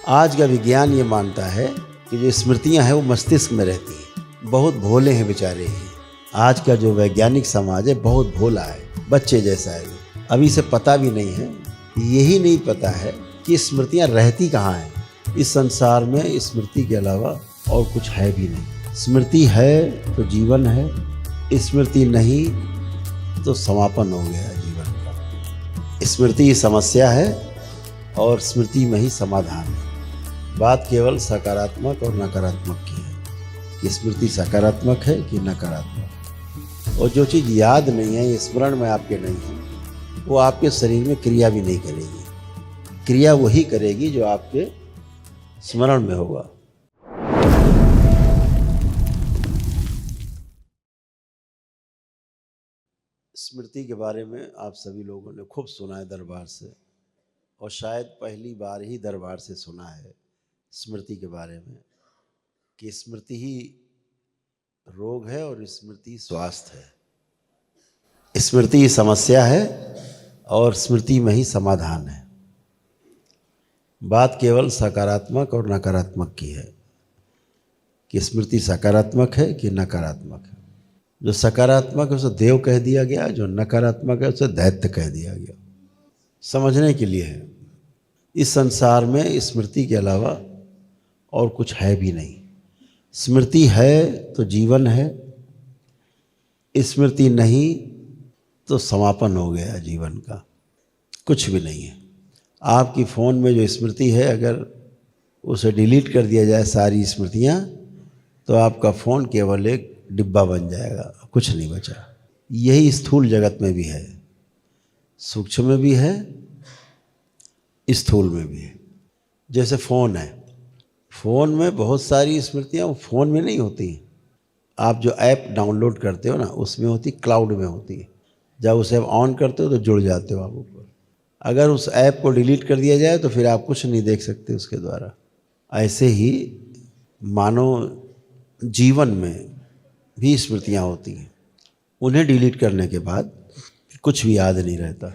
आज का विज्ञान ये मानता है कि जो स्मृतियां हैं वो मस्तिष्क में रहती हैं। बहुत भोले हैं बेचारे ये। आज का जो वैज्ञानिक समाज है बहुत भोला है, बच्चे जैसा है। अभी से पता भी नहीं है, यही नहीं पता है कि स्मृतियां रहती कहाँ हैं। इस संसार में स्मृति के अलावा और कुछ है भी नहीं। स्मृति है तो जीवन है, स्मृति नहीं तो समापन हो गया जीवन का। स्मृति ही समस्या है और स्मृति में ही समाधान है। बात केवल सकारात्मक और नकारात्मक की है कि स्मृति सकारात्मक है कि नकारात्मक। और जो चीज़ याद नहीं है, स्मरण में आपके नहीं है, वो आपके शरीर में क्रिया भी नहीं करेगी। क्रिया वही करेगी जो आपके स्मरण में होगा। स्मृति के बारे में आप सभी लोगों ने खूब सुना है दरबार से, और शायद पहली बार ही दरबार से सुना है स्मृति के बारे में कि स्मृति ही रोग है और स्मृति स्वास्थ्य है। स्मृति ही समस्या है और स्मृति में ही समाधान है। बात केवल सकारात्मक और नकारात्मक की है कि स्मृति सकारात्मक है कि नकारात्मक है। जो सकारात्मक है उसे देव कह दिया गया, जो नकारात्मक है उसे दैत्य कह दिया गया। समझने के लिए है, इस संसार में स्मृति के अलावा और कुछ है भी नहीं। स्मृति है तो जीवन है, स्मृति नहीं तो समापन हो गया जीवन का, कुछ भी नहीं है। आपकी फ़ोन में जो स्मृति है, अगर उसे डिलीट कर दिया जाए सारी स्मृतियाँ, तो आपका फ़ोन केवल एक डिब्बा बन जाएगा, कुछ नहीं बचा। यही स्थूल जगत में भी है, सूक्ष्म में भी है, स्थूल में भी है। जैसे फ़ोन है, फ़ोन में बहुत सारी स्मृतियाँ फ़ोन में नहीं होती। आप जो ऐप डाउनलोड करते हो ना, उसमें होती, क्लाउड में होती है। जब उसे आप ऑन करते हो तो जुड़ जाते हो आप ऊपर। अगर उस ऐप को डिलीट कर दिया जाए तो फिर आप कुछ नहीं देख सकते उसके द्वारा। ऐसे ही मानो जीवन में भी स्मृतियाँ होती हैं, उन्हें डिलीट करने के बाद कुछ भी याद नहीं रहता।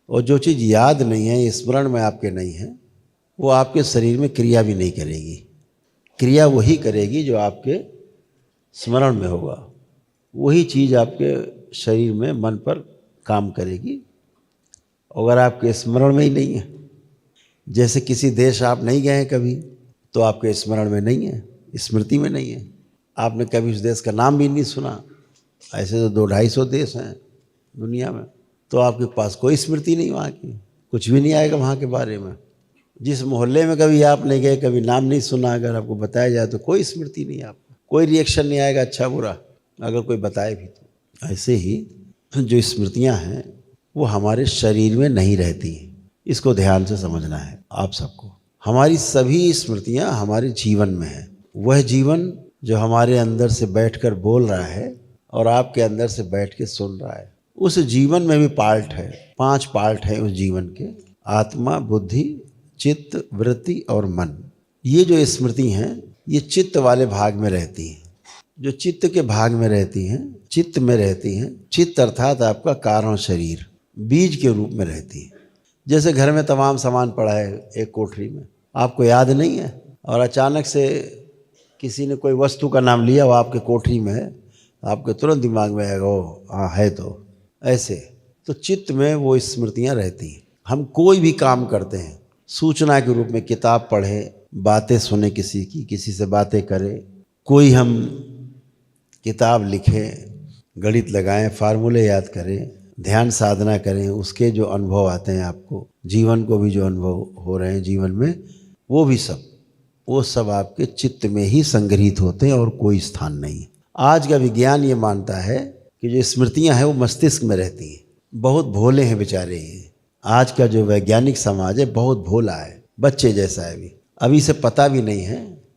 और जो चीज़ याद नहीं है, स्मरण में आपके नहीं है, वो आपके शरीर में क्रिया भी नहीं करेगी। क्रिया वही करेगी जो आपके स्मरण में होगा। वही चीज़ आपके शरीर में, मन पर काम करेगी। अगर आपके स्मरण में ही नहीं है, जैसे किसी देश आप नहीं गए हैं कभी, तो आपके स्मरण में नहीं है, स्मृति में नहीं है। आपने कभी उस देश का नाम भी नहीं सुना। ऐसे तो 200-250 देश हैं दुनिया में, तो आपके पास कोई स्मृति नहीं वहाँ की, कुछ भी नहीं आएगा वहाँ के बारे में। जिस मोहल्ले में कभी आप नहीं गए, कभी नाम नहीं सुना, अगर आपको बताया जाए तो कोई स्मृति नहीं, आपको कोई रिएक्शन नहीं आएगा, अच्छा बुरा, अगर कोई बताए भी तो। ऐसे ही जो स्मृतियाँ हैं वो हमारे शरीर में नहीं रहती हैं। इसको ध्यान से समझना है आप सबको। हमारी सभी स्मृतियाँ हमारे जीवन में हैं। वह जीवन जो हमारे अंदर से बैठकर बोल रहा है और आपके अंदर से बैठ के सुन रहा है, उस जीवन में भी पार्ट है। 5 पार्ट है उस जीवन के: आत्मा, बुद्धि, चित्त, वृत्ति और मन। ये जो स्मृति हैं ये चित्त वाले भाग में रहती हैं। जो चित्त के भाग में रहती हैं, चित्त में रहती हैं, चित्त अर्थात आपका कारण शरीर, बीज के रूप में रहती है। जैसे घर में तमाम सामान पड़ा है एक कोठरी में, आपको याद नहीं है, और अचानक से किसी ने कोई वस्तु का नाम लिया, वो आपके कोठरी में है, आपके तुरंत दिमाग में आएगा ओ हाँ है। तो ऐसे तो चित्त में वो स्मृतियाँ रहती हैं। हम कोई भी काम करते हैं सूचना के रूप में, किताब पढ़ें, बातें सुने किसी की, किसी से बातें करें, कोई हम किताब लिखें, गणित लगाएं, फार्मूले याद करें, ध्यान साधना करें, उसके जो अनुभव आते हैं आपको, जीवन को भी जो अनुभव हो रहे हैं जीवन में, वो सब आपके चित्त में ही संग्रहित होते हैं और कोई स्थान नहीं है। आज का विज्ञान ये मानता है कि जो स्मृतियाँ हैं वो मस्तिष्क में रहती हैं। बहुत भोले हैं बेचारे ये। आज का जो वैज्ञानिक समाज है बहुत भोला है, बच्चे जैसा है। अभी से पता भी नहीं है,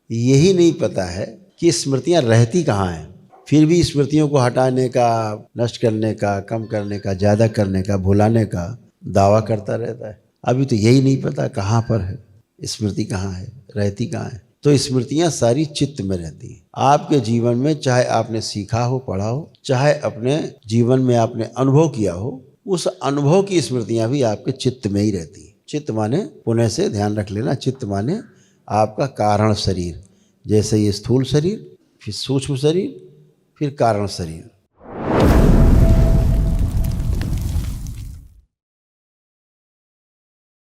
यही नहीं पता है कि स्मृतियाँ रहती कहाँ हैं। फिर भी स्मृतियों को हटाने का, नष्ट करने का, कम करने का, ज़्यादा करने का, भुलाने का दावा करता रहता है। अभी तो यही नहीं पता कहाँ पर है स्मृति, कहाँ है, रहती कहाँ है। तो स्मृतियाँ सारी चित्त में रहती हैं। आपके जीवन में चाहे आपने सीखा हो, पढ़ा हो, चाहे अपने जीवन में आपने अनुभव किया हो, उस अनुभव की स्मृतियाँ भी आपके चित्त में ही रहती हैं। चित्त माने, पुनः से ध्यान रख लेना, चित्त माने आपका कारण शरीर। जैसे ये स्थूल शरीर, फिर सूक्ष्म शरीर, फिर कारण शरीर।